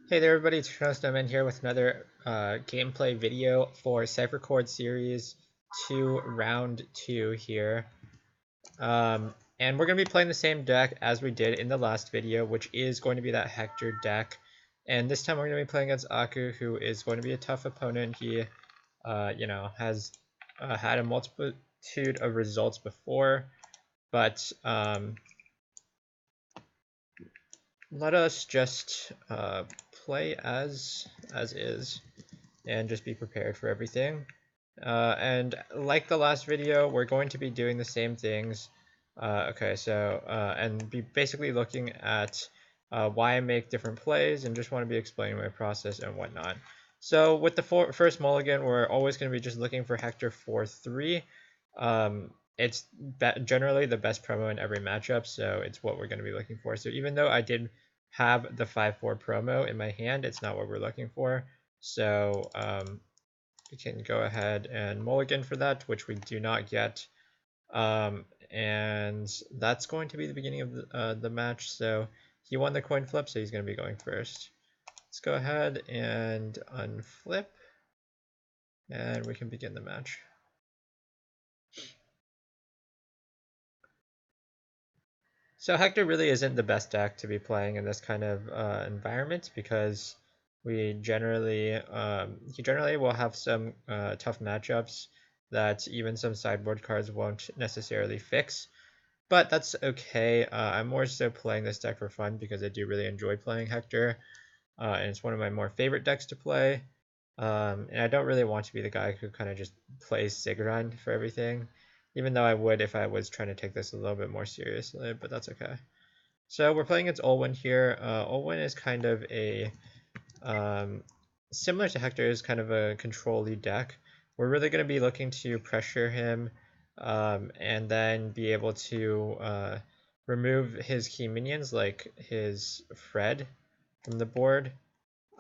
Hey there everybody, it's Snowman here with another gameplay video for Cipher Series 2 Round 2 here. And we're going to be playing the same deck as we did in the last video, which is going to be that Hector deck. And this time we're going to be playing against Aku, who is going to be a tough opponent. He, has had a multitude of results before, but let us just play as is and just be prepared for everything. And like the last video, we're going to be doing the same things. And be basically looking at why I make different plays and just want to be explaining my process and whatnot. So with the first mulligan, we're always going to be just looking for Hector 4-3. It's generally the best promo in every matchup, so it's what we're going to be looking for. So even though I did have the 5-4 promo in my hand, it's not what we're looking for. So we can go ahead and mulligan for that, which we do not get. And that's going to be the beginning of the match. So he won the coin flip, so he's going to be going first. Let's go ahead and unflip, and we can begin the match. So Hector really isn't the best deck to be playing in this kind of environment because we generally he generally will have some tough matchups that even some sideboard cards won't necessarily fix. But that's okay. I'm more so playing this deck for fun because I do really enjoy playing Hector, and it's one of my more favorite decks to play. And I don't really want to be the guy who kind of just plays Sigrun for everything, even though I would if I was trying to take this a little bit more seriously, but that's okay. So we're playing against Olwen here. Olwen is kind of a, similar to Hector, is kind of a control-y deck. We're really going to be looking to pressure him and then be able to remove his key minions like his Fred from the board,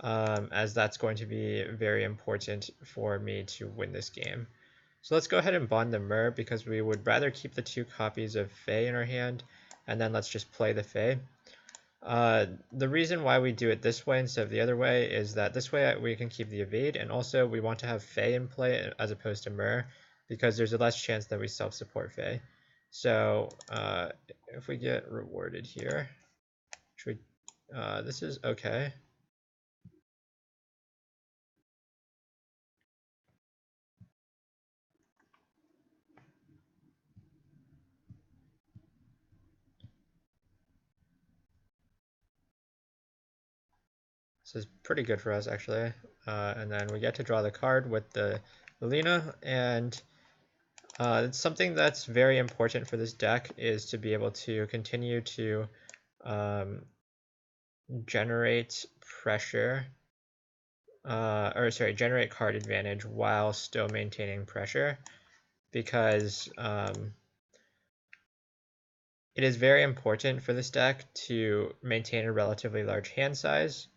as that's going to be very important for me to win this game. So let's go ahead and bond the Myr because we would rather keep the 2 copies of Fae in our hand, and then let's just play the Fae. The reason why we do it this way instead of the other way is that this way we can keep the evade, and also we want to have Fae in play as opposed to Myr because there's a less chance that we self-support Fae. So if we get rewarded here, this is okay. This is pretty good for us actually. And then we get to draw the card with the Lina, and it's something that's very important for this deck is to be able to continue to generate pressure, generate card advantage while still maintaining pressure, because it is very important for this deck to maintain a relatively large hand size.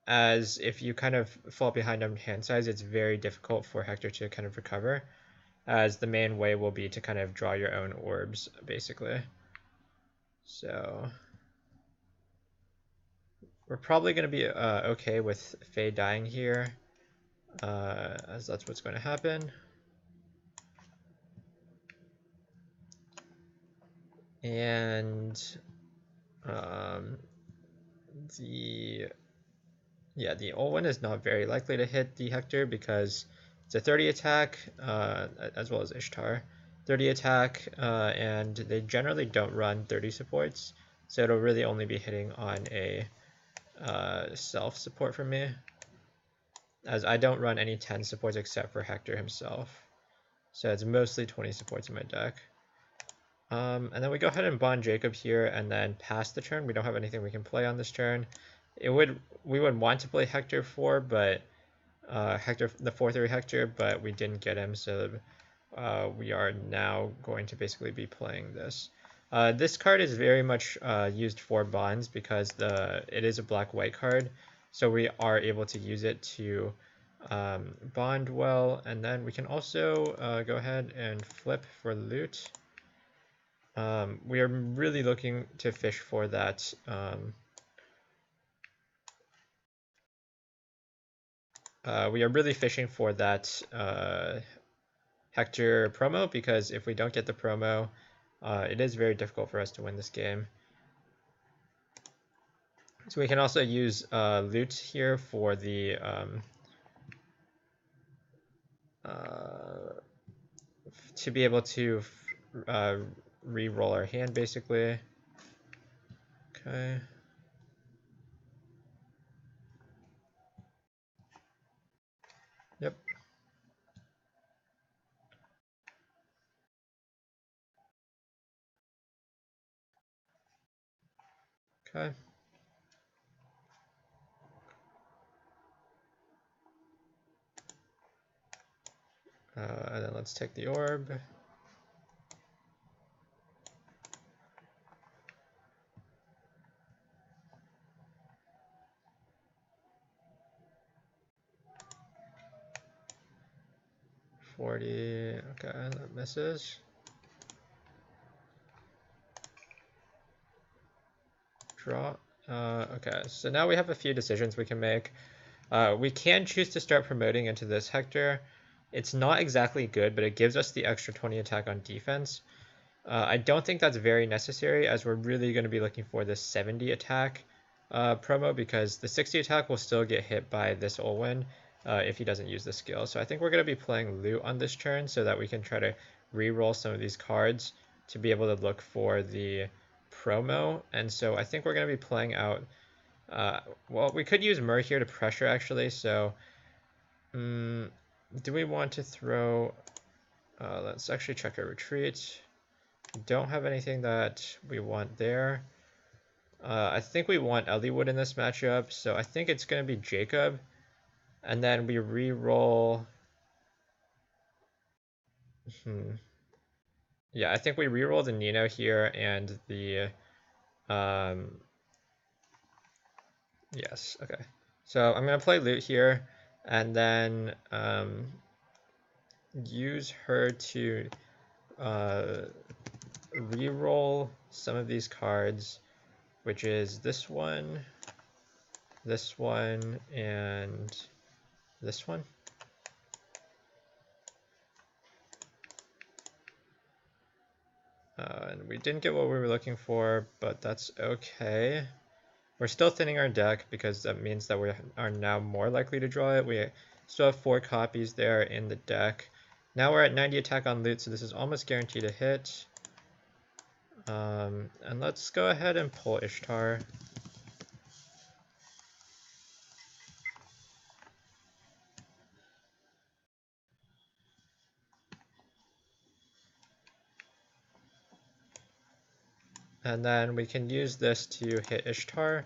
As if you kind of fall behind on hand size, it's very difficult for Hector to kind of recover, as the main way will be to kind of draw your own orbs, basically. So we're probably going to be okay with Fae dying here, as that's what's going to happen. And the Olwen is not very likely to hit the Hector because it's a 30 attack, as well as Ishtar. 30 attack, and they generally don't run 30 supports, so it'll really only be hitting on a self support for me, as I don't run any 10 supports except for Hector himself. So it's mostly 20 supports in my deck. And then we go ahead and bond Jacob here and then pass the turn. We don't have anything we can play on this turn. We would want to play Hector 4, but Hector, the 4-3 Hector, but we didn't get him, so we are now going to basically be playing this. This card is very much used for bonds because it is a black-white card, so we are able to use it to bond well, and then we can also go ahead and flip for loot. We are really looking to fish for that we are really fishing for that Hector promo, because if we don't get the promo, it is very difficult for us to win this game. So we can also use loot here for the to be able to re-roll our hand, basically. Okay. Yep. Okay. And then let's take the orb. Okay, that misses. Draw. Okay, so now we have a few decisions we can make. We can choose to start promoting into this Hector. It's not exactly good, but it gives us the extra 20 attack on defense. I don't think that's very necessary, as we're really going to be looking for this 70 attack promo, because the 60 attack will still get hit by this Olwen if he doesn't use the skill. So I think we're going to be playing loot on this turn so that we can try to re-roll some of these cards to be able to look for the promo. And so I think we're going to be playing out, well, we could use Mur here to pressure, actually. So do we want to throw, let's actually check our retreat. Don't have anything that we want there. I think we want Eliwood in this matchup, so I think it's going to be Jacob. And then we re-roll. Yeah, I think we re-roll the Nino here and the... yes, okay. So I'm going to play loot here, and then use her to re-roll some of these cards, which is this one, and this one. And we didn't get what we were looking for, but that's okay. We're still thinning our deck because that means that we are now more likely to draw it. We still have 4 copies there in the deck. Now we're at 90 attack on loot, so this is almost guaranteed to hit. And let's go ahead and pull Ishtar. And then we can use this to hit Ishtar,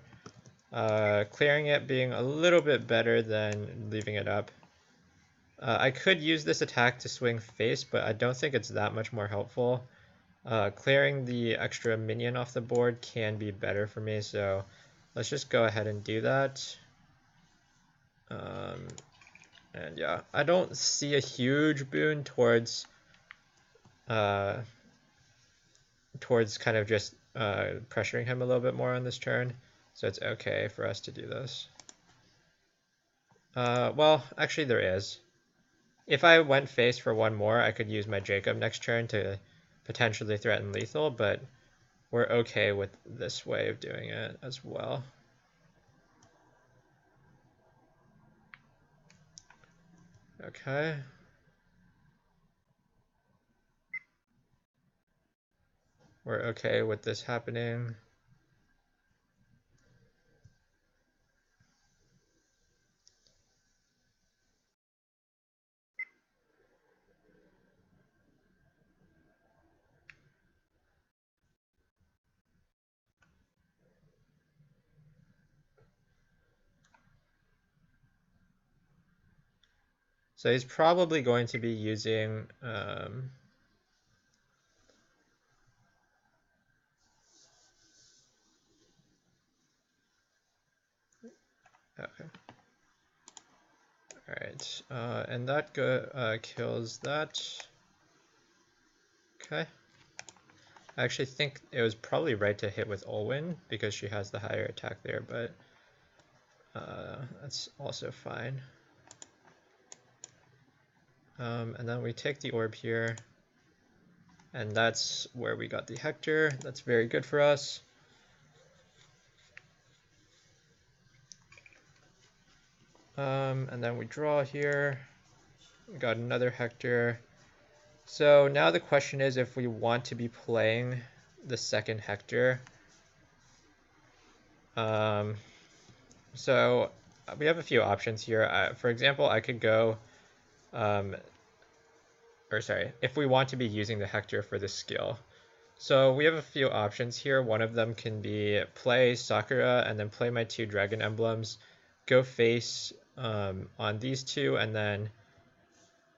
clearing it being a little bit better than leaving it up. I could use this attack to swing face, but I don't think it's that much more helpful. Clearing the extra minion off the board can be better for me, so let's just go ahead and do that. And yeah, I don't see a huge boon towards kind of just pressuring him a little bit more on this turn, so it's okay for us to do this. Well, actually there is. If I went face for one more, I could use my Jacob next turn to potentially threaten lethal, but we're okay with this way of doing it as well. Okay. We're okay with this happening. So he's probably going to be using okay. All right, and that kills that. Okay. I actually think it was probably right to hit with Olwen because she has the higher attack there, but that's also fine. And then we take the orb here, and that's where we got the Hector. That's very good for us. And then we draw here. We got another Hector. So now the question is if we want to be playing the second Hector. So we have a few options here. For example, I could go, if we want to be using the Hector for the skill. So we have a few options here. One of them can be play Sakura and then play my 2 dragon emblems, go face on these 2, and then,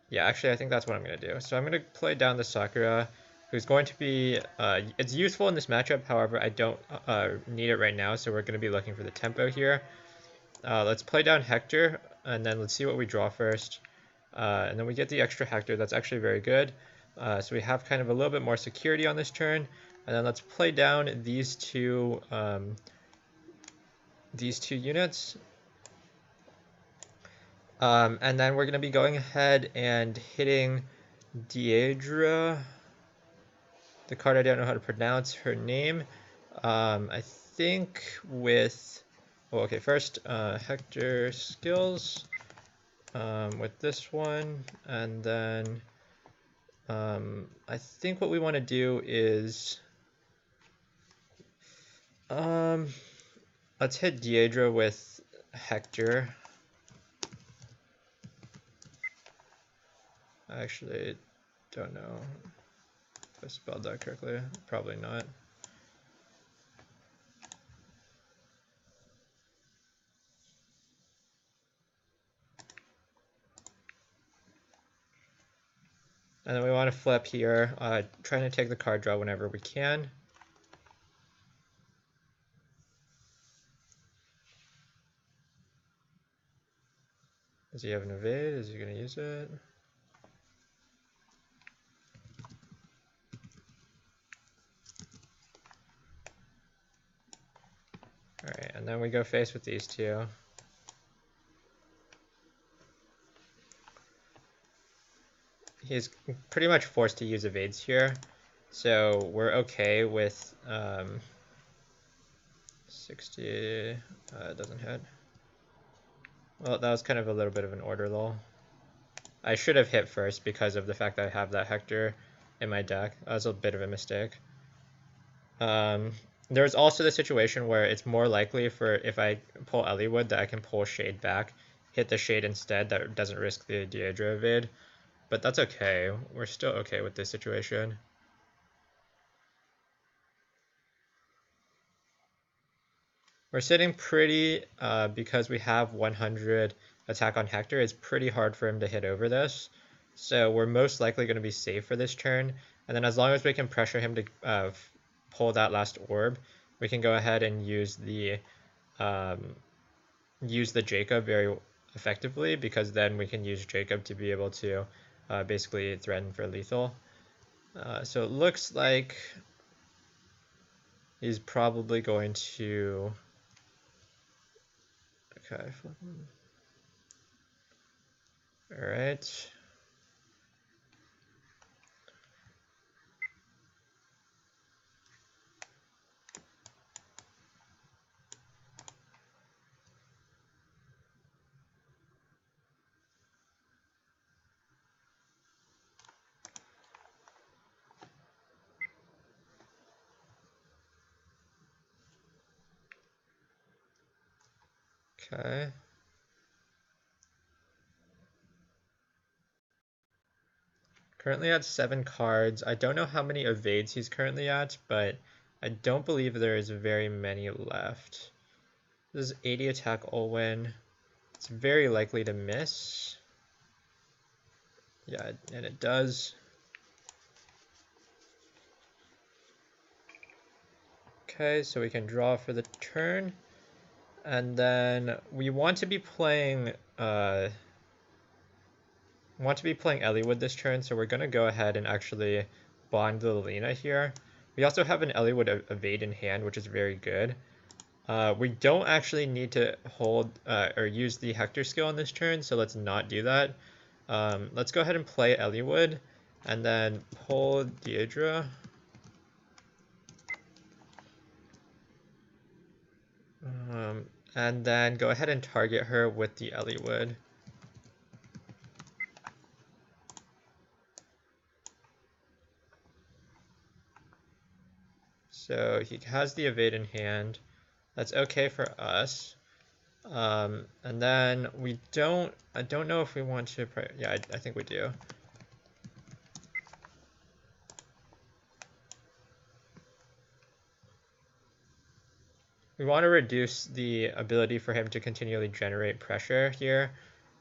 yeah, actually I think that's what I'm going to do. So I'm going to play down the Sakura, who's going to be, it's useful in this matchup, however I don't need it right now, so we're going to be looking for the tempo here. Let's play down Hector, and then let's see what we draw first. And then we get the extra Hector. That's actually very good. So we have kind of a little bit more security on this turn. And then let's play down these two units. And then we're going to be going ahead and hitting Deidre, the card I don't know how to pronounce her name. I think with, oh, okay, first Hector skills with this one, and then I think what we want to do is let's hit Deidre with Hector. I actually don't know if I spelled that correctly. Probably not. And then we want to flip here, trying to take the card draw whenever we can. Does he have an evade? Is he going to use it? Alright, and then we go face with these 2. He's pretty much forced to use evades here, so we're okay with 60. It doesn't hit. Well, that was kind of a little bit of an order lull. I should have hit first because of the fact that I have that Hector in my deck. That was a bit of a mistake. There's also the situation where it's more likely for if I pull Eliwood that I can pull Shade back, hit the Shade instead, that doesn't risk the Deidre evade. But that's okay. We're still okay with this situation. We're sitting pretty, because we have 100 attack on Hector, it's pretty hard for him to hit over this. So we're most likely going to be safe for this turn. And then as long as we can pressure him to pull that last orb, we can go ahead and use the Jacob very effectively, because then we can use Jacob to be able to basically threaten for lethal. So it looks like he's probably going to... Okay. All right. Okay. Currently at 7 cards. I don't know how many evades he's currently at, but I don't believe there is very many left. This is 80 attack Olwen. It's very likely to miss. Yeah, and it does. Okay, so we can draw for the turn. And then we want to be playing Eliwood this turn, so we're going to go ahead and actually bond the Lina here. We also have an Eliwood evade in hand, which is very good. We don't actually need to hold or use the Hector skill on this turn, so let's not do that. Let's go ahead and play Eliwood, and then pull Deidre. And then go ahead and target her with the Eliwood. So he has the evade in hand. That's okay for us. And then I don't know if we want to, yeah, I think we do. We want to reduce the ability for him to continually generate pressure here.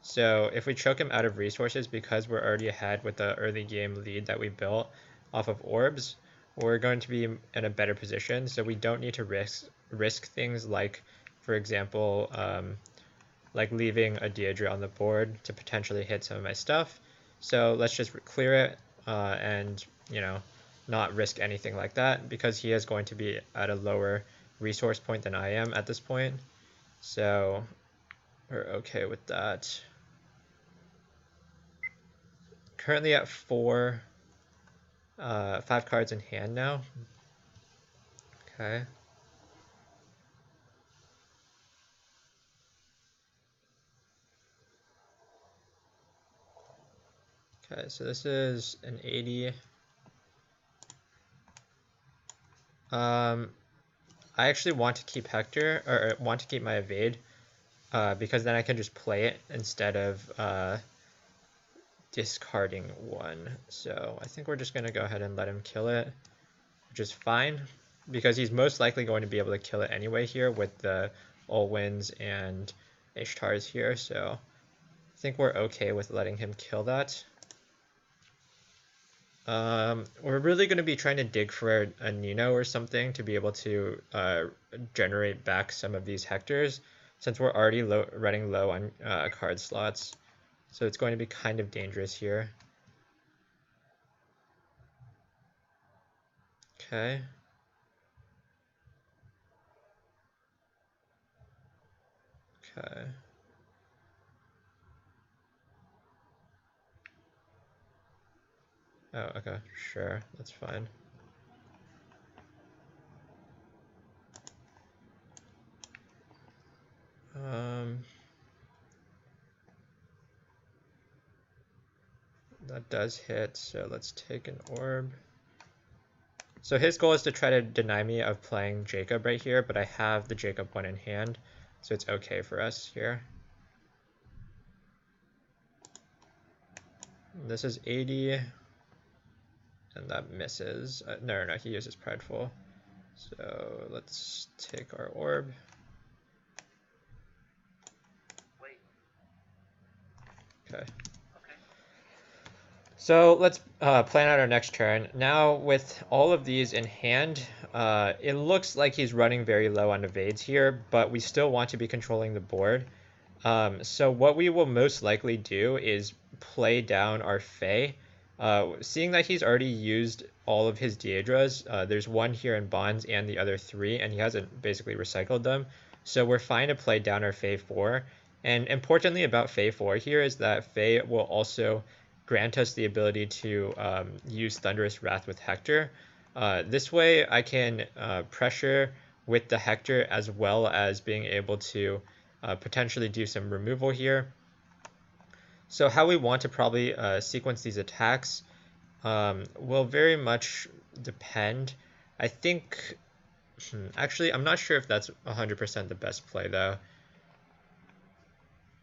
So if we choke him out of resources because we're already ahead with the early game lead that we built off of orbs, we're going to be in a better position. So we don't need to risk things like, for example, like leaving a Deidre on the board to potentially hit some of my stuff. So let's just clear it and, you know, not risk anything like that, because he is going to be at a lower resource point than I am at this point. So we're okay with that. Currently at 5 cards in hand now. Okay. Okay, so this is an 80. I actually want to keep Hector, or want to keep my evade, because then I can just play it instead of discarding one. So I think we're just going to go ahead and let him kill it, which is fine, because he's most likely going to be able to kill it anyway here with the Olwens and Ishtars here. So I think we're okay with letting him kill that. We're really going to be trying to dig for a Nino or something to be able to generate back some of these Hectors, since we're already running low on card slots. So it's going to be kind of dangerous here. Okay. Okay. Oh, okay, sure, that's fine. That does hit, so let's take an orb. So his goal is to try to deny me of playing Jacob right here, but I have the Jacob one in hand, so it's okay for us here. This is 80, and that misses. No, he uses Prideful. So let's take our orb. Okay. So let's plan out our next turn. Now with all of these in hand, it looks like he's running very low on evades here, but we still want to be controlling the board. So what we will most likely do is play down our Fae. Seeing that he's already used all of his Deidras, there's one here in Bonds and the other 3, and he hasn't basically recycled them. So we're fine to play down our Fae 4. And importantly about Fae 4 here is that Fae will also grant us the ability to use Thunderous Wrath with Hector. This way I can pressure with the Hector as well as being able to potentially do some removal here. So how we want to probably sequence these attacks will very much depend. I think, actually I'm not sure if that's 100% the best play though.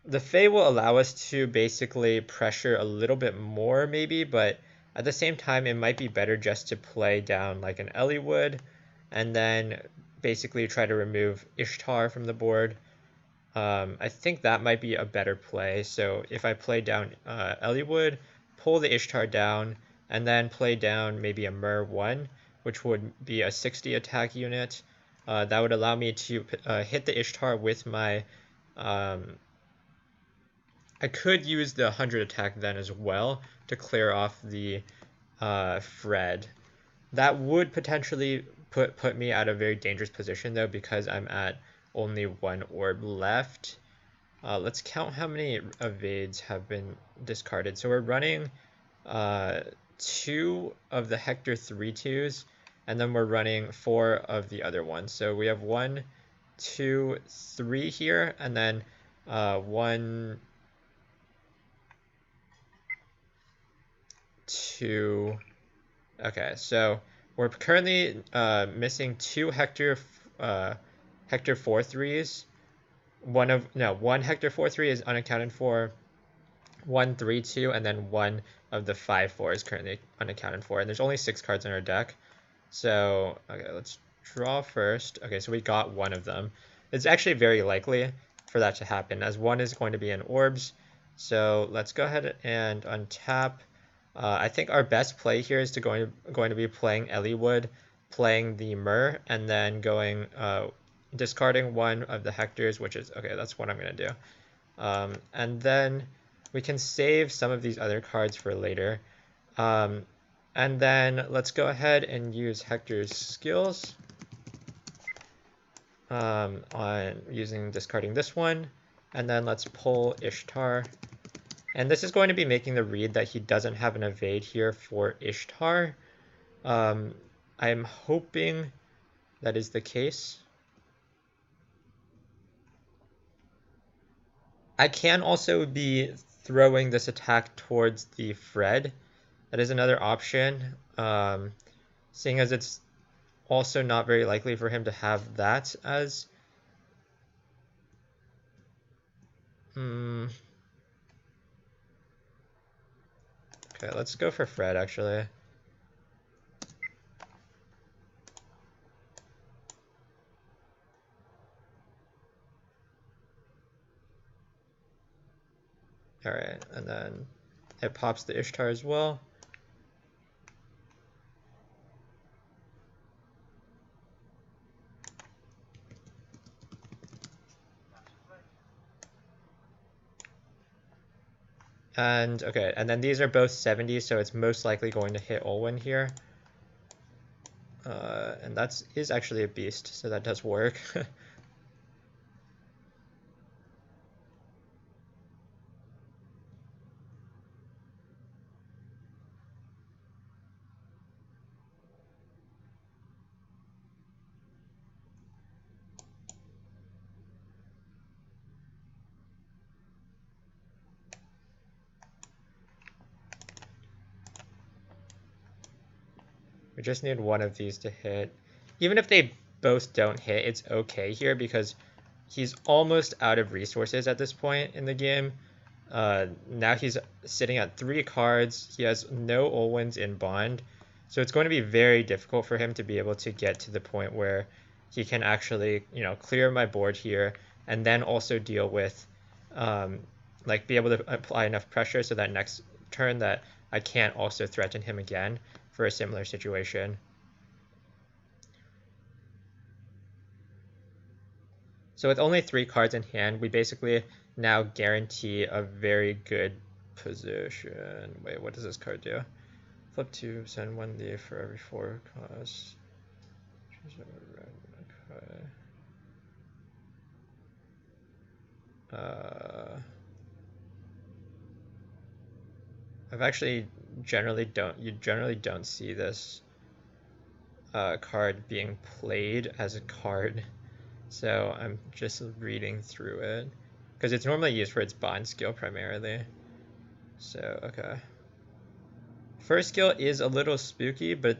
The Fae will allow us to basically pressure a little bit more maybe, but at the same time it might be better just to play down like an Eliwood and then basically try to remove Ishtar from the board. I think that might be a better play. So if I play down Eliwood, pull the Ishtar down, and then play down maybe a Mer 1, which would be a 60 attack unit, that would allow me to hit the Ishtar with my... I could use the 100 attack then as well to clear off the Fred. That would potentially put me at a very dangerous position though, because I'm at only 1 orb left. Let's count how many evades have been discarded. So we're running 2 of the Hector 3/2s, and then we're running 4 of the other ones. So we have 1, 2, 3 here, and then 1, 2. Okay, so we're currently missing 2 Hector 4/3s. One Hector 4/3 is unaccounted for. 1 3/2, and then 1 of the 5/4 is currently unaccounted for. And there's only 6 cards in our deck. So okay, let's draw first. Okay, so we got one of them. It's actually very likely for that to happen, as one is going to be in orbs. So let's go ahead and untap. I think our best play here is going to be playing Eliwood, playing the Myr, and then going discarding one of the Hectors, which is okay. That's what I'm gonna do. And then we can save some of these other cards for later. And then let's go ahead and use Hector's skills on discarding this one. And then let's pull Ishtar. And this is going to be making the read that he doesn't have an evade here for Ishtar. I'm hoping that is the case. I can also be throwing this attack towards the Fred. That is another option, seeing as it's also not very likely for him to have that as... Okay, let's go for Fred, actually. Alright, and then it pops the Ishtar as well. And okay, and then these are both 70, so it's most likely going to hit Olwen here. And that is actually a beast, so that does work. We just need one of these to hit. Even if they both don't hit, it's okay here because he's almost out of resources at this point in the game. Now he's sitting at 3 cards. He has no Olwens in Bond. So it's going to be very difficult for him to be able to get to the point where he can actually, clear my board here and then also deal with, be able to apply enough pressure so that next turn that I can't also threaten him again for a similar situation. So with only 3 cards in hand, we basically now guarantee a very good position. Wait, what does this card do? Flip 2, send 1 leaf for every 4 costs. I've actually generally don't see this card being played as a card, so I'm just reading through it because it's normally used for its bond skill primarily. So okay, first skill is a little spooky, but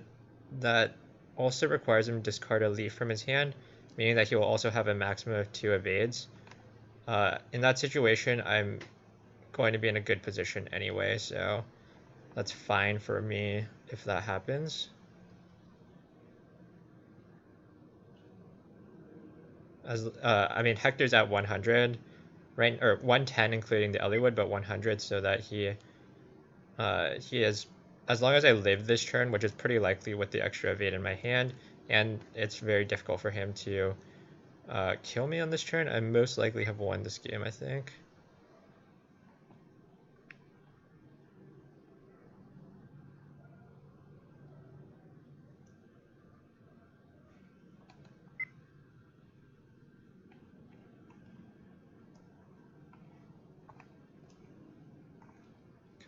that also requires him to discard a leaf from his hand, meaning that he will also have a maximum of 2 evades. In that situation, I'm going to be in a good position anyway, so that's fine for me if that happens. I mean, Hector's at 100, right, or 110 including the Eliwood, but 100 so that he is, as long as I live this turn, which is pretty likely with the extra evade in my hand, and it's very difficult for him to kill me on this turn, I most likely have won this game, I think.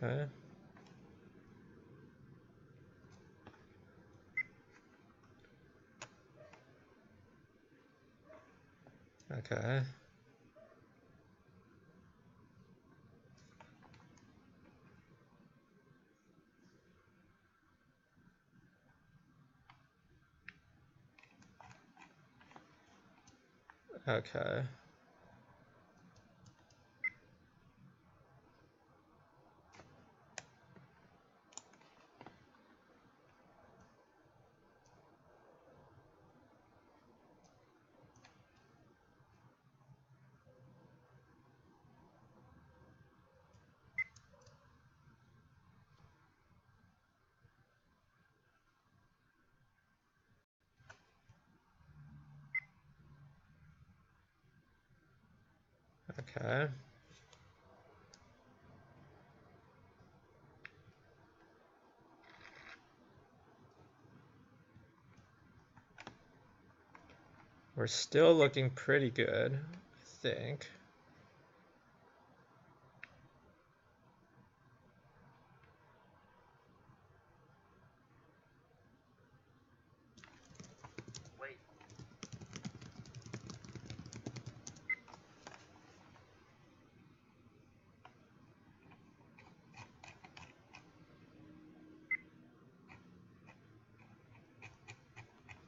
Okay. Okay. Okay. Okay. We're still looking pretty good, I think.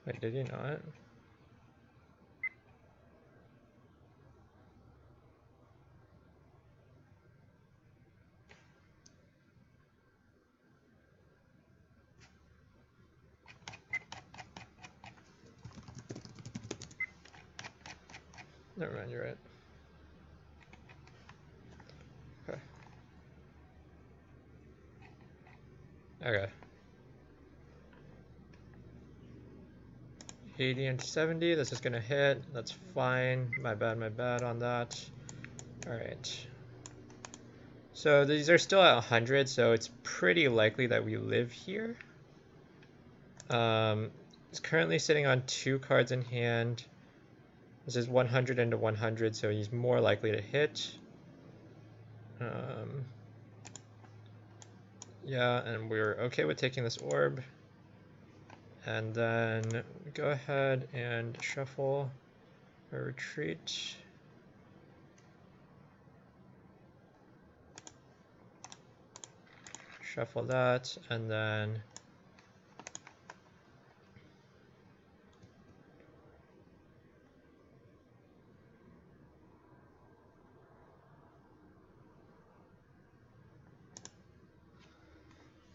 Wait, did he not? Never mind, you're right. Okay. Okay. 80 and 70, this is gonna hit. That's fine. My bad on that. Alright. So these are still at 100, so it's pretty likely that we live here. It's currently sitting on 2 cards in hand. This is 100 into 100, so he's more likely to hit. Yeah, and we're okay with taking this orb. And then go ahead and shuffle or retreat. Shuffle that, and then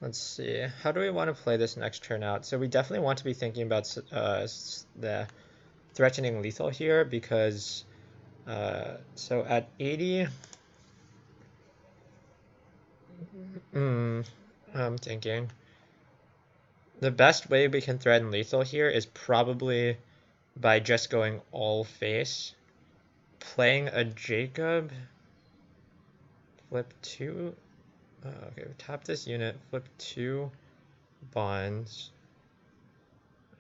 let's see. How do we want to play this next turn out? So we definitely want to be thinking about the threatening lethal here because so at 80, I'm thinking the best way we can threaten lethal here is probably by just going all face, playing a Jacob, flip 2. Okay, tap this unit, flip 2 bonds,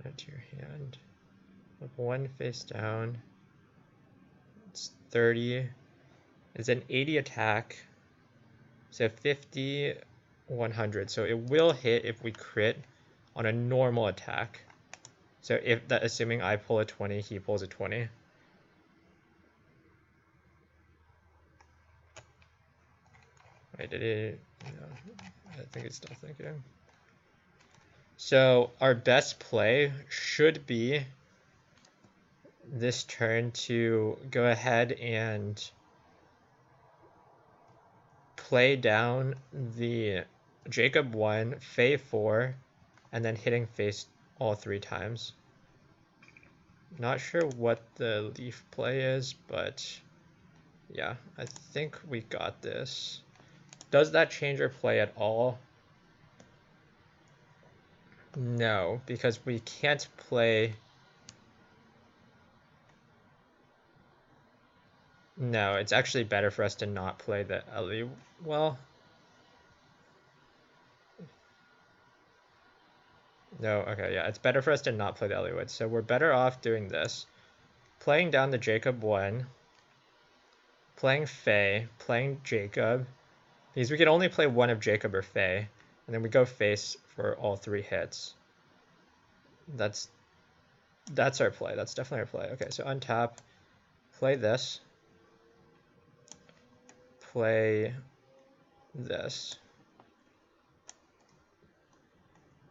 add to your hand, flip 1 face down. It's 30. It's an 80 attack, so 50, 100. So it will hit if we crit on a normal attack. So if that, assuming I pull a 20, he pulls a 20. Wait, did it? No, I think it's still thinking. So our best play should be this turn to go ahead and play down the Jacob 1, Fae 4, and then hitting face all 3 times. Not sure what the leaf play is, but yeah, I think we got this. Does that change our play at all? No, because we can't play... No, it's actually better for us to not play the Ellie. Well... No, okay, yeah, it's better for us to not play the Eliwood. So we're better off doing this. Playing down the Jacob 1, playing Fae, playing Jacob, because we can only play one of Jacob or Faye, and then we go face for all 3 hits. That's our play. That's definitely our play. Okay, so untap, play this, play this,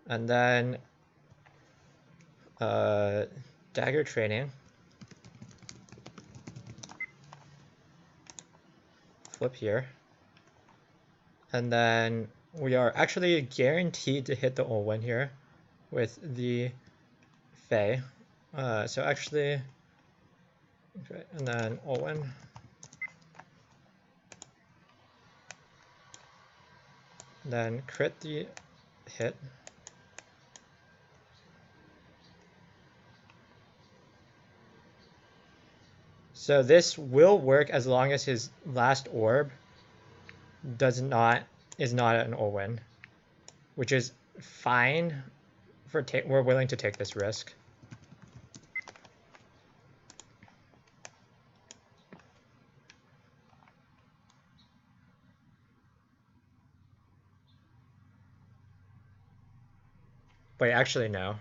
and then dagger training, flip here, and then we are actually guaranteed to hit the Olwen here with the Faye. So actually, okay, and then Olwen. Then crit the hit. So this will work as long as his last orb is not an Olwen, which is fine for we're willing to take this risk. Wait, actually no.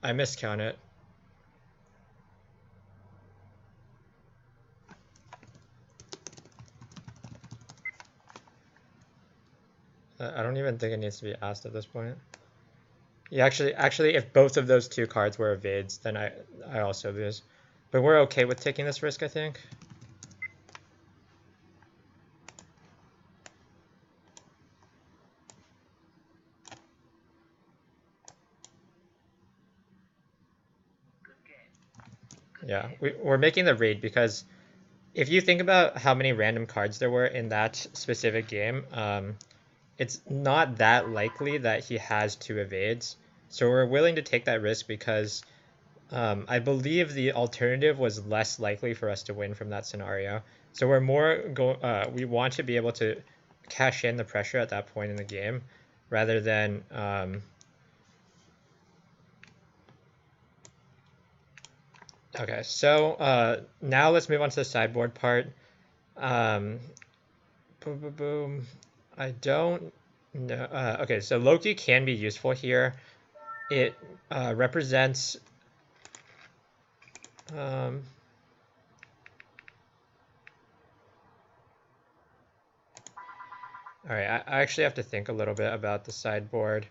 I miscount it. I don't even think it needs to be asked at this point. Yeah, actually, if both of those 2 cards were evades, then I also lose. But we're okay with taking this risk, I think. Yeah, we're making the raid because if you think about how many random cards there were in that specific game, it's not that likely that he has 2 evades. So we're willing to take that risk because I believe the alternative was less likely for us to win from that scenario. So we're more we want to be able to cash in the pressure at that point in the game rather than okay, so now let's move on to the sideboard part. Boom, boom, boom. I don't know. Okay, so Loki can be useful here. It represents... all right, I actually have to think a little bit about the sideboard.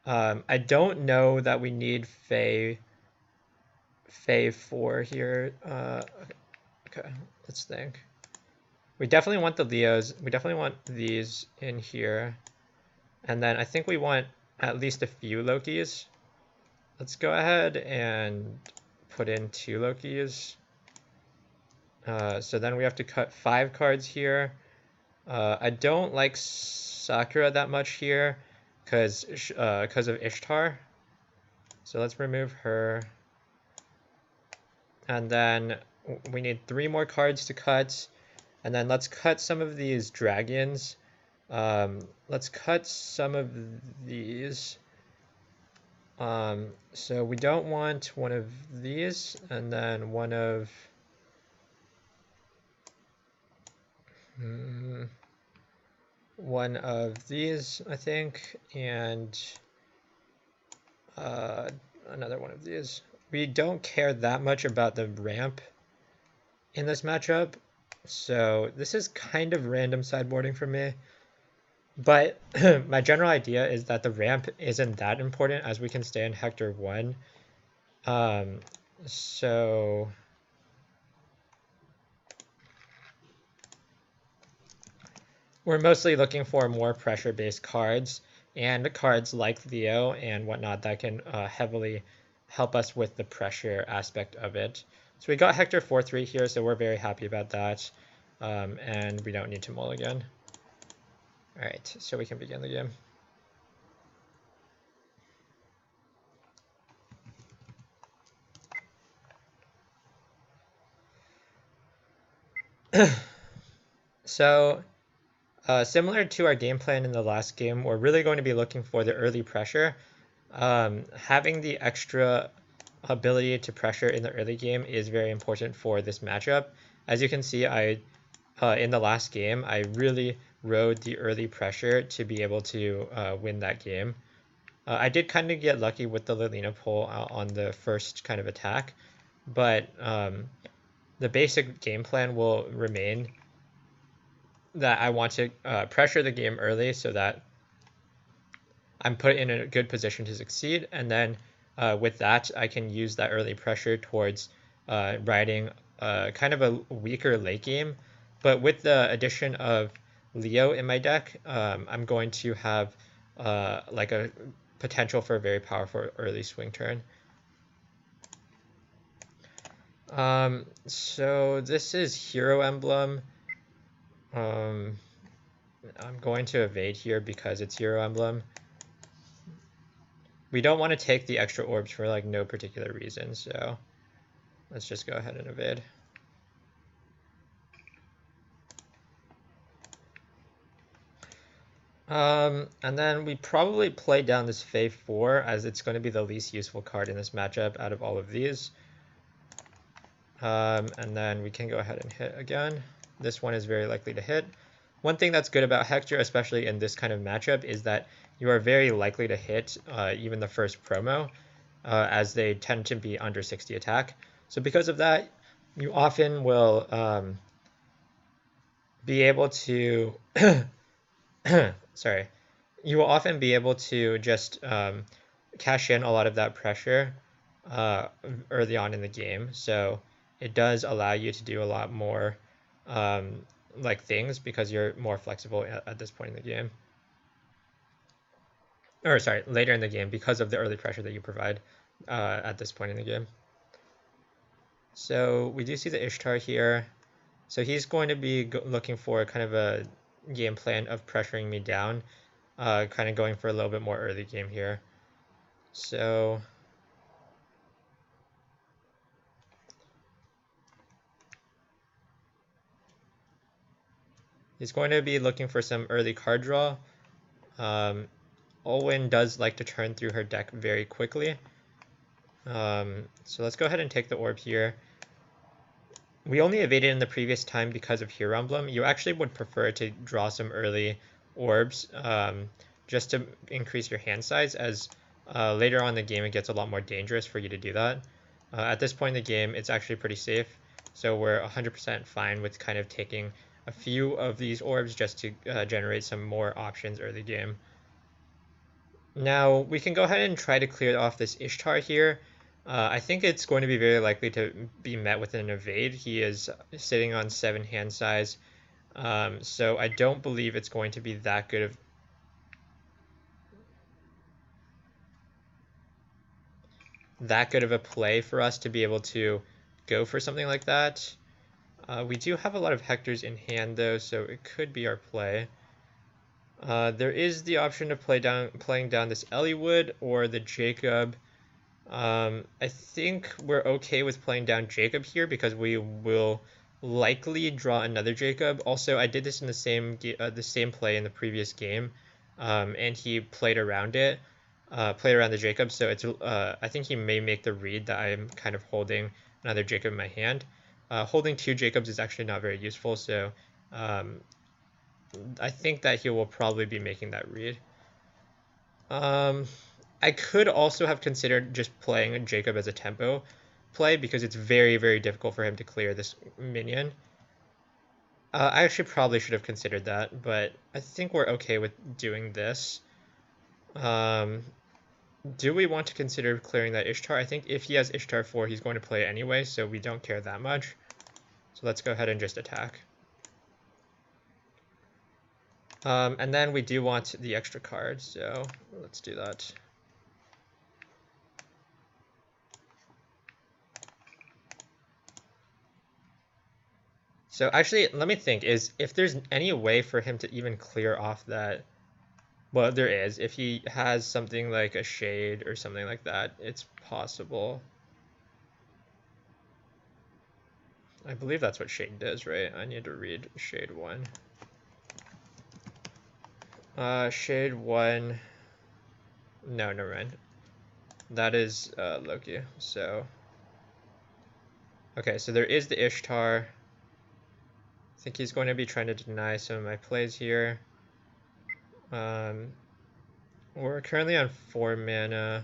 I don't know that we need Faye 4 here. Okay, let's think. We definitely want the Leos. We definitely want these in here. And then I think we want at least a few Lokis. Let's go ahead and put in 2 Lokis. So then we have to cut 5 cards here. I don't like Sakura that much here because of Ishtar. So let's remove her. And then we need 3 more cards to cut. And then let's cut some of these dragons. Let's cut some of these. So we don't want one of these, and then one of these, I think, and another one of these. We don't care that much about the ramp in this matchup, so this is kind of random sideboarding for me. But my general idea is that the ramp isn't that important as we can stay in Hector 1. So we're mostly looking for more pressure-based cards and cards like Leo and whatnot that can heavily help us with the pressure aspect of it. So we got Hector 4-3 here, so we're very happy about that. And we don't need to mulligan. All right, so we can begin the game. So similar to our game plan in the last game, we're really going to be looking for the early pressure. Having the extra ability to pressure in the early game is very important for this matchup. As you can see, in the last game, I really rode the early pressure to be able to win that game. I did kind of get lucky with the Lilina pull on the first kind of attack, but the basic game plan will remain that I want to pressure the game early so that I'm put in a good position to succeed, and then with that, I can use that early pressure towards riding kind of a weaker late game. But with the addition of Leo in my deck, I'm going to have like a potential for a very powerful early swing turn. So this is Hero Emblem. I'm going to evade here because it's Hero Emblem. We don't want to take the extra orbs for like no particular reason, so let's just go ahead and evade. And then we probably play down this Fae 4 as it's going to be the least useful card in this matchup out of all of these. And then we can go ahead and hit again. This one is very likely to hit. One thing that's good about Hector, especially in this kind of matchup, is that you are very likely to hit even the first promo, as they tend to be under 60 attack. So because of that, you often will be able to sorry, you will often be able to just cash in a lot of that pressure early on in the game. So it does allow you to do a lot more like things because you're more flexible at this point in the game. Or sorry, later in the game because of the early pressure that you provide at this point in the game. So we do see the Ishtar here. So he's going to be looking for kind of a game plan of pressuring me down, kind of going for a little bit more early game here. So he's going to be looking for some early card draw. Olwen does like to turn through her deck very quickly. So let's go ahead and take the orb here. We only evaded in the previous time because of Hero Emblem. You actually would prefer to draw some early orbs just to increase your hand size, as later on in the game it gets a lot more dangerous for you to do that. At this point in the game, it's actually pretty safe. So we're 100% fine with kind of taking a few of these orbs just to generate some more options early game. Now we can go ahead and try to clear off this Ishtar here. I think it's going to be very likely to be met with an evade. He is sitting on 7 hand size, so I don't believe it's going to be that good of a play for us to be able to go for something like that. We do have a lot of Hectors in hand though, so it could be our play. There is the option of playing down this Elliewood or the Jacob. I think we're okay with playing down Jacob here because we will likely draw another Jacob. Also, I did this in the same play in the previous game, and he played around it, played around the Jacob. So it's I think he may make the read that I'm kind of holding another Jacob in my hand. Holding 2 Jacobs is actually not very useful, so I think that he will probably be making that read. I could also have considered just playing Jacob as a tempo play because it's very, very difficult for him to clear this minion. I actually probably should have considered that, but I think we're okay with doing this. Do we want to consider clearing that Ishtar? I think if he has Ishtar 4, he's going to play it anyway, so we don't care that much. So let's go ahead and just attack. And then we do want the extra card, so let's do that. So actually, let me think, if there's any way for him to even clear off that, well, there is. If he has something like a Shade or something like that, it's possible. I believe that's what Shade does, right? I need to read Shade 1. Shade 1, no, never mind. That is Loki, so. Okay, so there is the Ishtar. think he's going to be trying to deny some of my plays here. We're currently on 4 mana.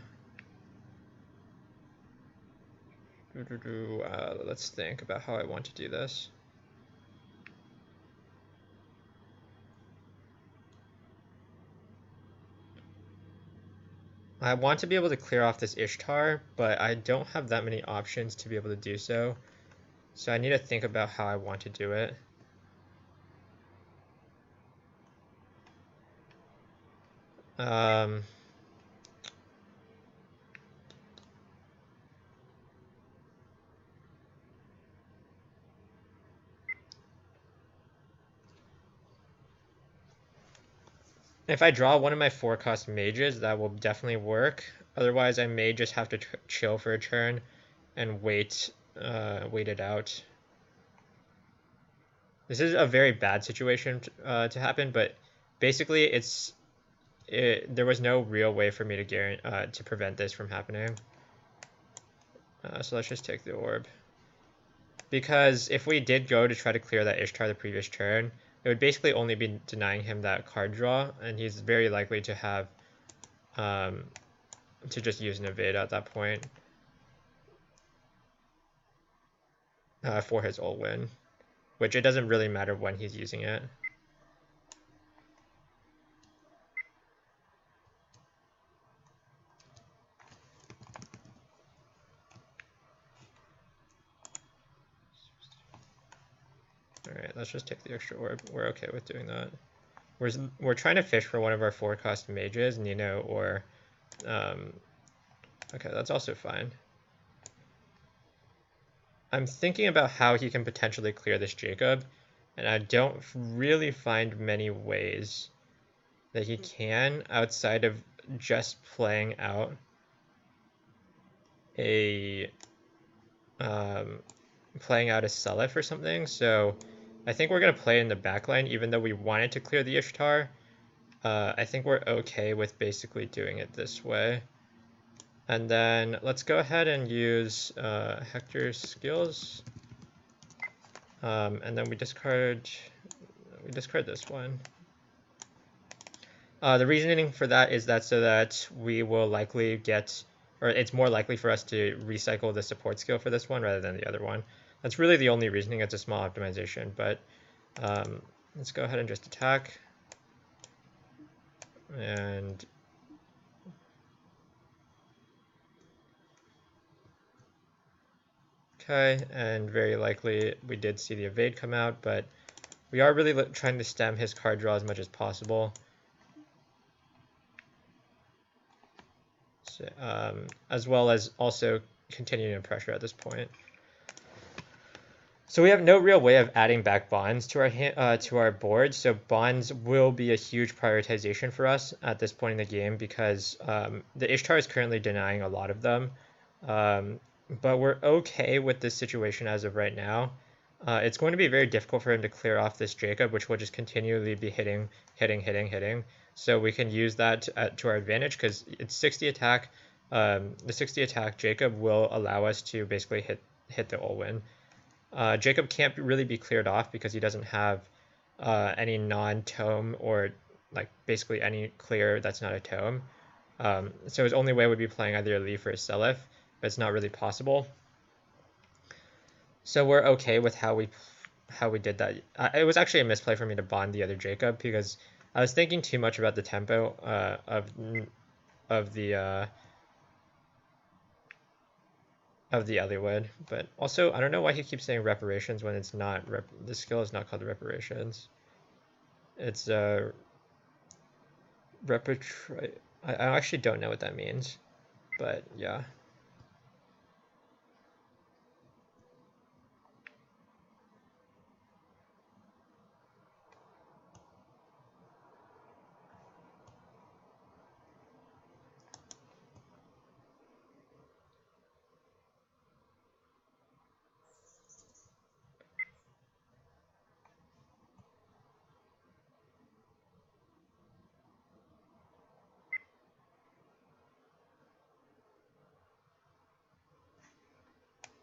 Let's think about how I want to do this. I want to be able to clear off this Ishtar, but I don't have that many options to be able to do so. So I need to think about how I want to do it. If I draw one of my 4-cost mages, that will definitely work. Otherwise, I may just have to chill for a turn and wait it out. This is a very bad situation to happen, but basically there was no real way for me to prevent this from happening. So let's just take the orb. Because if we did go to try to clear that Ishtar the previous turn, it would basically only be denying him that card draw, and he's very likely to have to just use an evade at that point for his Olwen, which it doesn't really matter when he's using it. Alright, let's just take the extra orb. We're okay with doing that. We're trying to fish for one of our 4-cost mages, Nino or... okay, that's also fine. I'm thinking about how he can potentially clear this Jacob, and I don't really find many ways that he can outside of just playing out a Seliph or something. So I think we're gonna play in the backline, even though we wanted to clear the Ishtar. I think we're okay with basically doing it this way. And then let's go ahead and use Hector's skills. And then we discard this one. The reasoning for that is that so that we will likely get, or it's more likely for us to recycle the support skill for this one rather than the other one. That's really the only reasoning. It's a small optimization, but let's go ahead and just attack. And okay, and very likely we did see the evade come out, but we are really trying to stem his card draw as much as possible. So, as well as also continuing to pressure at this point. So we have no real way of adding back bonds to our board. So bonds will be a huge prioritization for us at this point in the game because the Ishtar is currently denying a lot of them. But we're okay with this situation as of right now. It's going to be very difficult for him to clear off this Jacob, which will just continually be hitting. So we can use that to our advantage because it's 60 attack. The 60 attack Jacob will allow us to basically hit the Olwen. Jacob can't really be cleared off because he doesn't have any non-tome or like basically any clear that's not a tome. So his only way would be playing either a Leaf or a Seliph, but it's not really possible. So we're okay with how we did that. It was actually a misplay for me to bond the other Jacob because I was thinking too much about the tempo of the Olwen, but also I don't know why he keeps saying reparations when it's not. The skill is not called reparations. It's I actually don't know what that means, but yeah.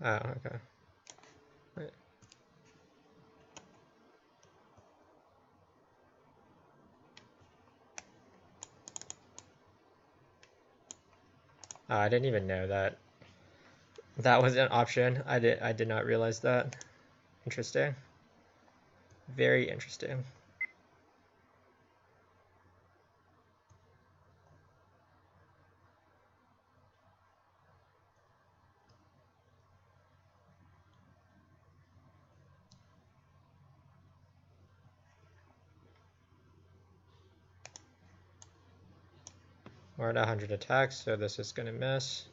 Oh, okay. Right. I didn't even know that that was an option. I did not realize that. Interesting. Very interesting. We're at 100 attacks, so this is going to miss.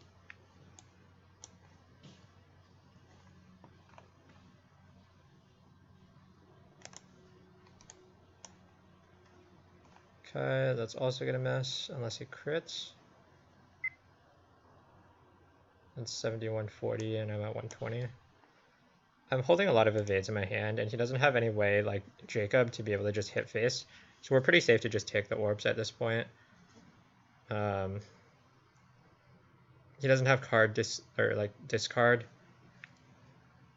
Okay, that's also going to miss unless he crits. That's 7140 and I'm at 120. I'm holding a lot of evades in my hand, and he doesn't have any way, like Jacob, to be able to just hit face. So we're pretty safe to just take the orbs at this point. He doesn't have discard,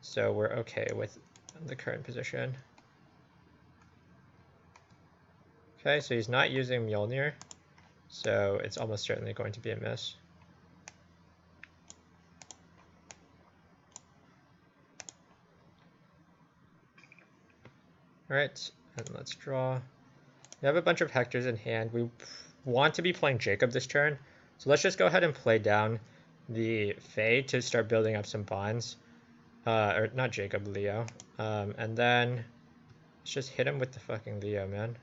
so we're okay with the current position. Okay, so he's not using Mjolnir, so it's almost certainly going to be a miss. All right, and let's draw. We have a bunch of Hectors in hand. We want to be playing Jacob this turn, so let's just go ahead and play down the Fae to start building up some bonds. Or not Jacob, Leo. And then let's just hit him with the fucking Leo, man.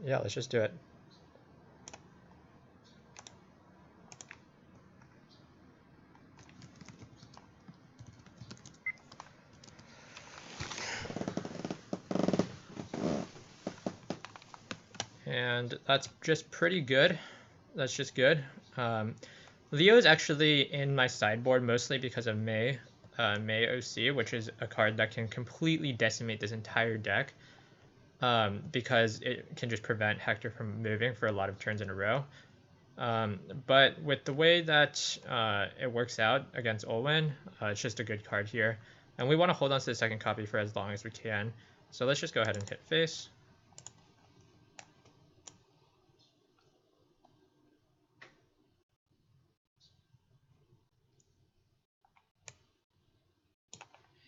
Yeah, let's just do it. And that's just pretty good. That's just good. Leo is actually in my sideboard mostly because of May OC, which is a card that can completely decimate this entire deck because it can just prevent Hector from moving for a lot of turns in a row. But with the way that it works out against Olwen, it's just a good card here. And we want to hold on to the second copy for as long as we can. So let's just go ahead and hit face.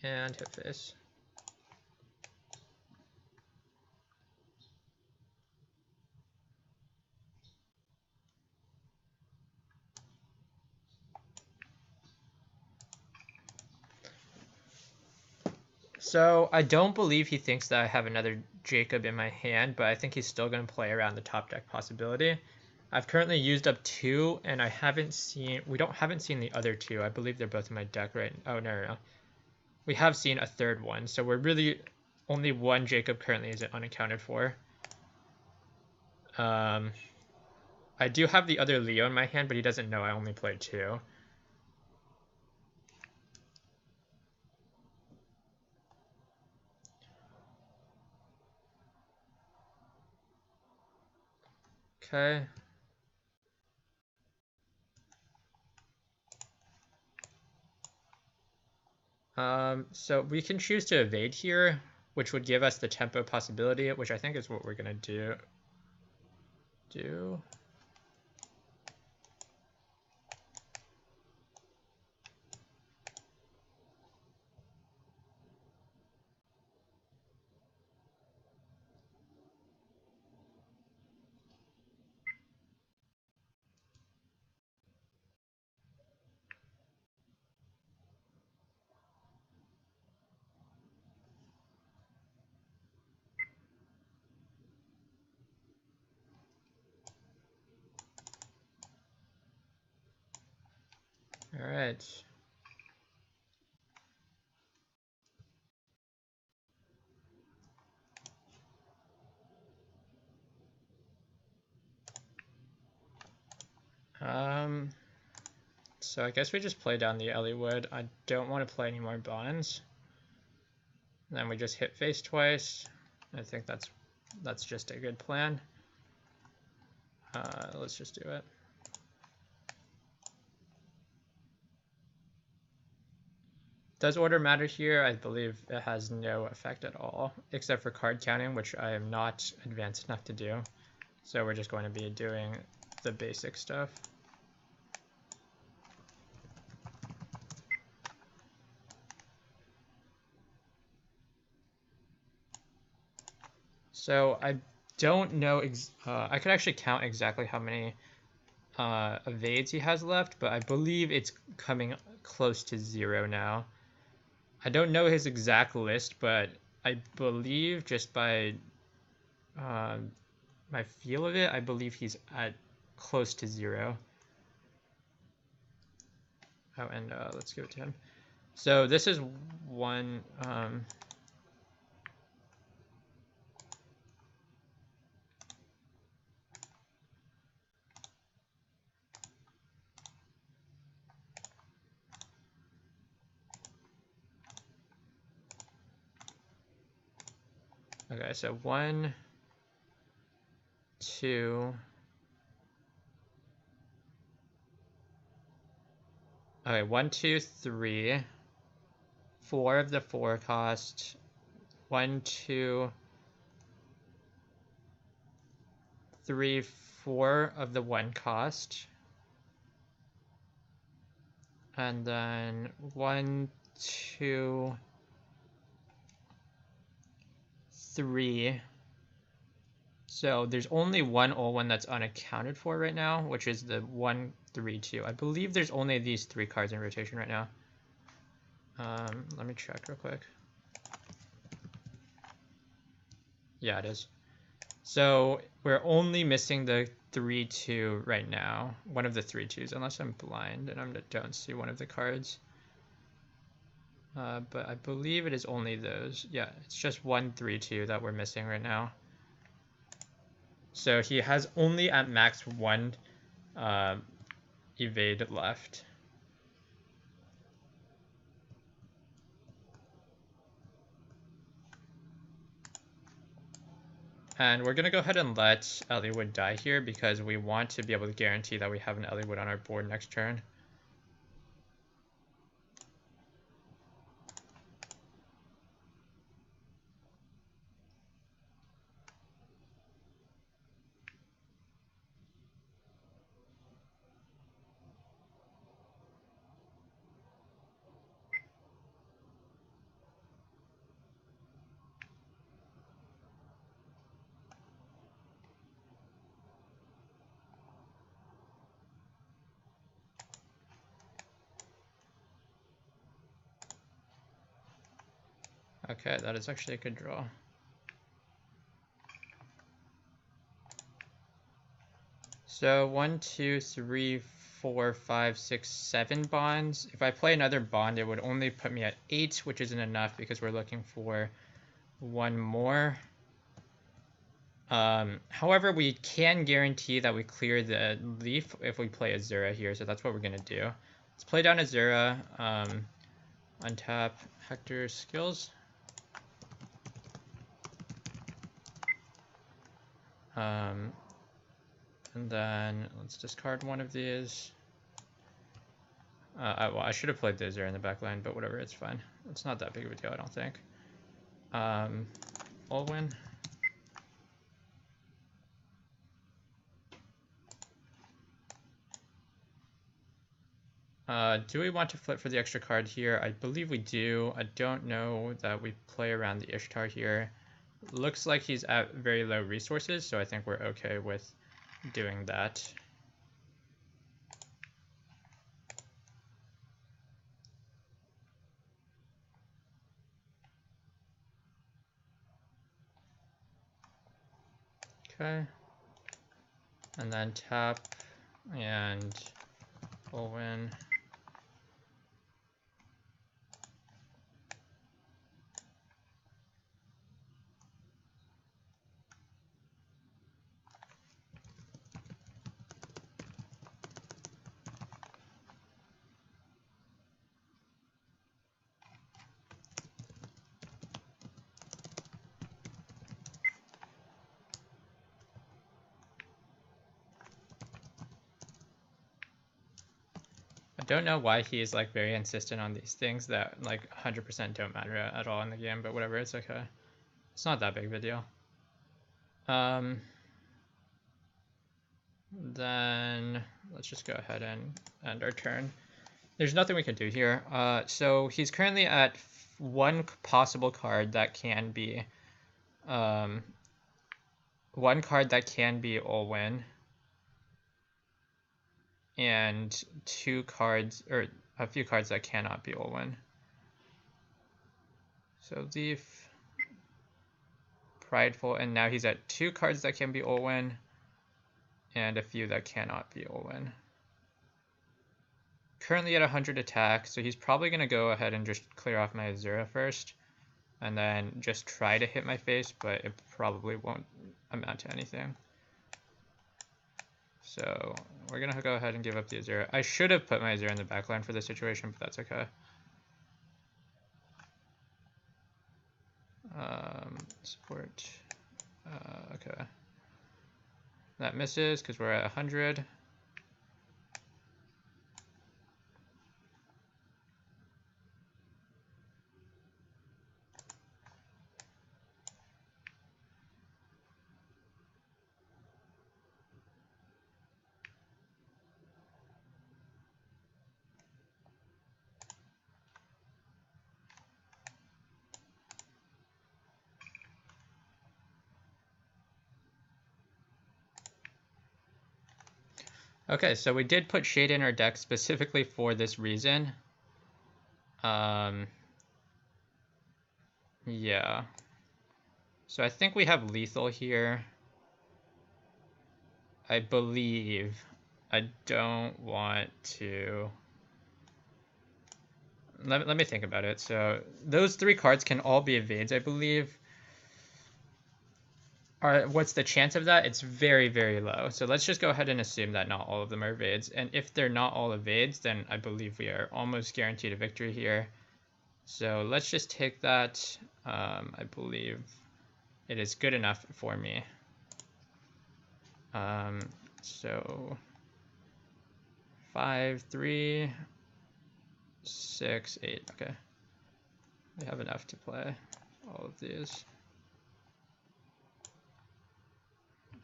And hit face. So I don't believe he thinks that I have another Jacob in my hand, but I think he's still going to play around the top deck possibility. I've currently used up 2, and I haven't seen the other 2. I believe they're both in my deck right now. Oh, no. We have seen a third one, so we're really only 1 Jacob currently is unaccounted for. I do have the other Leo in my hand, but he doesn't know I only played 2. Okay. So we can choose to evade here, which would give us the tempo possibility, which I think is what we're gonna do. All right. So I guess we just play down the Elliewood. I don't want to play any more bonds. And then we just hit face twice. I think that's just a good plan. Let's just do it. Does order matter here? I believe it has no effect at all, except for card counting, which I am not advanced enough to do. So we're just going to be doing the basic stuff. So I don't know, I could actually count exactly how many evades he has left, but I believe it's coming close to 0 now. I don't know his exact list, but I believe just by my feel of it, I believe he's at close to 0. Oh, and let's give it to him. So this is one. Okay, so 1, 2. Okay, 1, 2, 3. 4 of the 4 cost. 1, 2, 3, 4 of the 1 cost. And then 1, 2, 3. So there's only one Olwen that's unaccounted for right now, which is the 1, 3, 2. I believe there's only these 3 cards in rotation right now. Let me check real quick. Yeah, it is. So we're only missing the 3, 2 right now. One of the 3, 2s, unless I'm blind and I don't see one of the cards. But I believe it is only those. Yeah, it's just 1, 3, 2 that we're missing right now. So he has only at max 1 evade left. And we're going to go ahead and let Eliwood die here because we want to be able to guarantee that we have an Eliwood on our board next turn. Okay, that is actually a good draw. So 1, 2, 3, 4, 5, 6, 7 bonds. If I play another bond, it would only put me at 8, which isn't enough because we're looking for 1 more. However, we can guarantee that we clear the leaf if we play Azura here, so that's what we're going to do. Let's play down Azura, untap Hector skills. And then let's discard one of these. Well, I should have played the Azura in the back line, but whatever, it's fine. It's not that big of a deal, I don't think. Olwen. Do we want to flip for the extra card here? I believe we do. I don't know that we play around the Ishtar here. Looks like he's at very low resources, so I think we're okay with doing that. Okay. And then tap and Olwen. I don't know why he is like very insistent on these things that like 100% don't matter at all in the game, but whatever, it's okay. It's not that big of a deal. Then let's just go ahead and end our turn. There's nothing we can do here. So he's currently at one possible card that can be Olwen, and two cards, or a few cards that cannot be Olwen. So Leaf, Prideful, and now he's at two cards that can be Olwen, and a few that cannot be Olwen. Currently at 100 attack, so he's probably going to go ahead and just clear off my Azura first, and then just try to hit my face, but it probably won't amount to anything. So we're going to go ahead and give up the Azura. I should have put my Azura in the backline for this situation, but that's okay. Support. Okay. That misses because we're at 100. Okay, so we did put Shade in our deck specifically for this reason. Yeah. So I think we have lethal here. I believe. I don't want to... Let me think about it. So those three cards can all be evades, I believe. What's the chance of that? It's very, very low. So let's just go ahead and assume that not all of them are evades. And if they're not all evades, then I believe we are almost guaranteed a victory here. So let's just take that. I believe it is good enough for me. So 5, 3, 6, 8. Okay. We have enough to play all of these.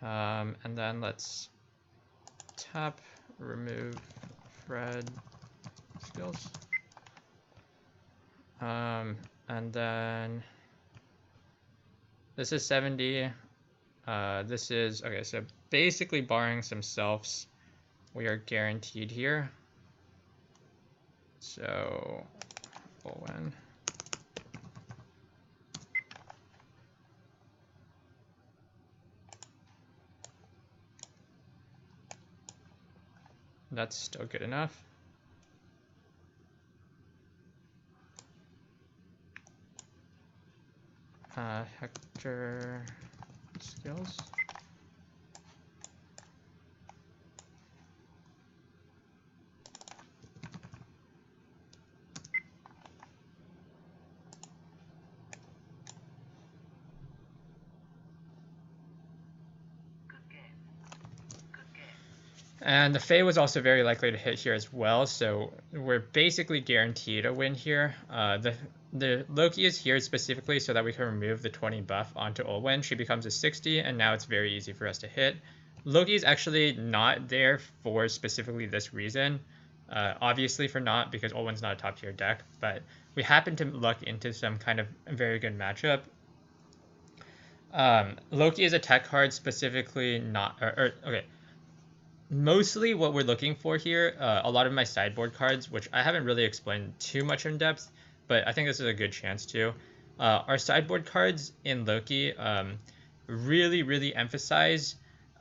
And then let's tap, remove Fred skills. And then this is 70. This is, okay, so basically barring some selfs, we are guaranteed here. So, Olwen. That's still good enough. Hector skills. And the Fae was also very likely to hit here as well, so we're basically guaranteed a win here. The Loki is here specifically so that we can remove the 20 buff onto Olwen. She becomes a 60, and now it's very easy for us to hit. Loki is actually not there for specifically this reason. Obviously for not, because Olwen's not a top tier deck, but we happen to luck into some kind of very good matchup. Loki is a tech card specifically not, okay. Mostly what we're looking for here, a lot of my sideboard cards, which I haven't really explained too much in depth, but I think this is a good chance to. Our sideboard cards in Loki really, really emphasize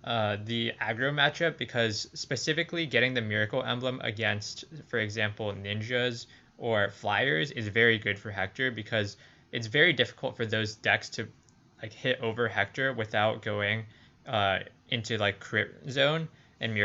the aggro matchup, because specifically getting the Miracle Emblem against, for example, ninjas or flyers is very good for Hector, because it's very difficult for those decks to like hit over Hector without going into like crit zone. And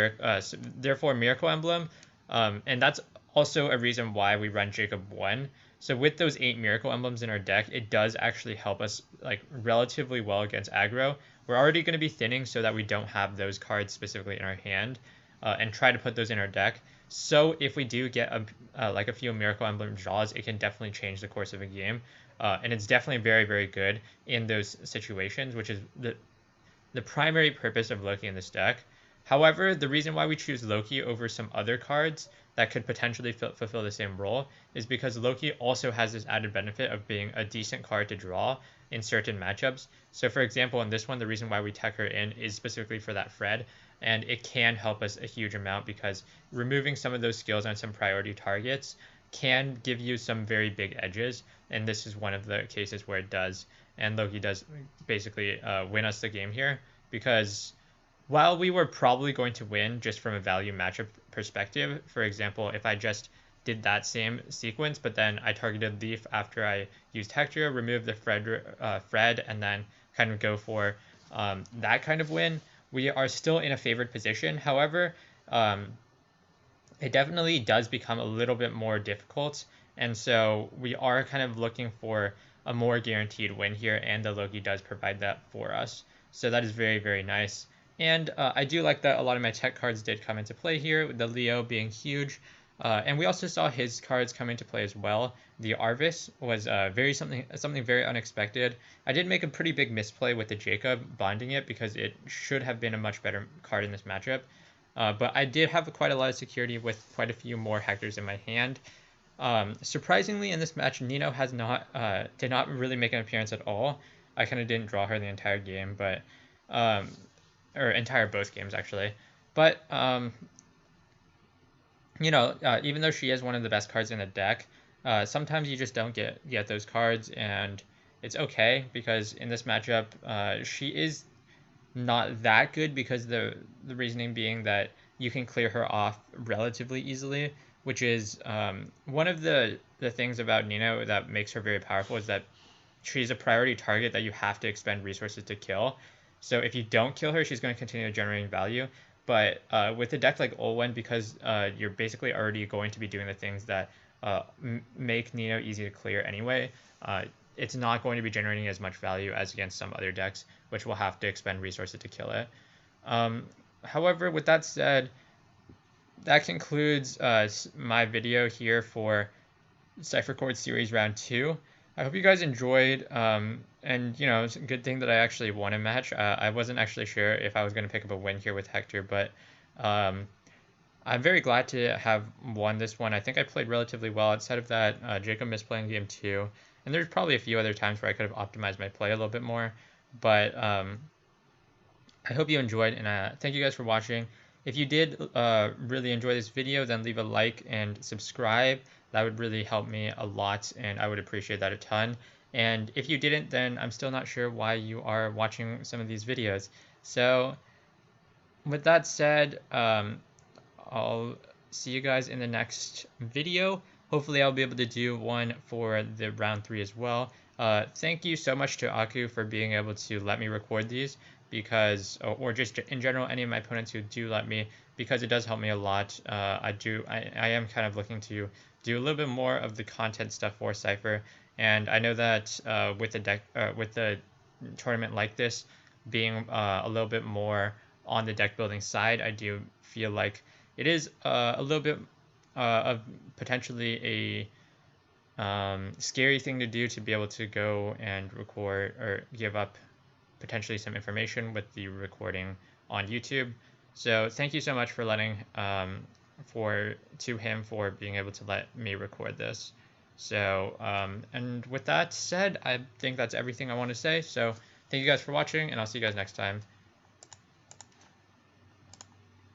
therefore Miracle Emblem, and that's also a reason why we run Jacob 1. So with those 8 Miracle Emblems in our deck, it does actually help us like relatively well against aggro. We're already going to be thinning so that we don't have those cards specifically in our hand. and try to put those in our deck. So if we do get like a few Miracle Emblem draws, it can definitely change the course of a game. And it's definitely very, very good in those situations, which is the primary purpose of Loki in this deck. However, the reason why we choose Loki over some other cards that could potentially fulfill the same role is because Loki also has this added benefit of being a decent card to draw in certain matchups. So for example, in this one, the reason why we tech her in is specifically for that Fred, and it can help us a huge amount because removing some of those skills on some priority targets can give you some very big edges, and this is one of the cases where it does, and Loki does basically win us the game here, because while we were probably going to win just from a value matchup perspective, for example, if I just did that same sequence, but then I targeted Leaf after I used Hector, removed the Fred, and then kind of go for that kind of win, we are still in a favored position. However, it definitely does become a little bit more difficult, and so we are kind of looking for a more guaranteed win here, and the Loki does provide that for us. So that is very, very nice. And I do like that a lot of my tech cards did come into play here, the Leo being huge. And we also saw his cards come into play as well. The Arvis was something very unexpected. I did make a pretty big misplay with the Jacob, bonding it, because it should have been a much better card in this matchup. But I did have quite a lot of security with quite a few more Hectors in my hand. Surprisingly, in this match, Nino did not really make an appearance at all. I kind of didn't draw her the entire game, but or entire both games actually. But even though she is one of the best cards in the deck, sometimes you just don't get those cards, and it's okay, because in this matchup, she is not that good, because the reasoning being that you can clear her off relatively easily, which is one of the things about Nino that makes her very powerful, is that she's a priority target that you have to expend resources to kill. So if you don't kill her, she's going to continue generating value. But with a deck like Olwen, because you're basically already going to be doing the things that make Nino easy to clear anyway, it's not going to be generating as much value as against some other decks, which will have to expend resources to kill it. However, with that said, that concludes my video here for Cipher Chord Series Round 2. I hope you guys enjoyed, and it's a good thing that I actually won a match. I wasn't actually sure if I was going to pick up a win here with Hector, but I'm very glad to have won this one. I think I played relatively well. Outside of that, Jacob missed playing game 2, and there's probably a few other times where I could have optimized my play a little bit more, but I hope you enjoyed, and thank you guys for watching. If you did really enjoy this video, then leave a like and subscribe. That would really help me a lot, and I would appreciate that a ton. And if you didn't, then I'm still not sure why you are watching some of these videos. So with that said, I'll see you guys in the next video. Hopefully I'll be able to do one for the round 3 as well. Thank you so much to Aku for being able to let me record these, because, or just in general, any of my opponents who do let me, because it does help me a lot. I am kind of looking to do a little bit more of the content stuff for Cipher, and I know that with the tournament like this being a little bit more on the deck building side, I do feel like it is a little bit of potentially a scary thing to do, to be able to go and record or give up potentially some information with the recording on YouTube. So thank you so much for letting to him for being able to let me record this. So and with that said, I think that's everything I want to say. So thank you guys for watching, and I'll see you guys next time.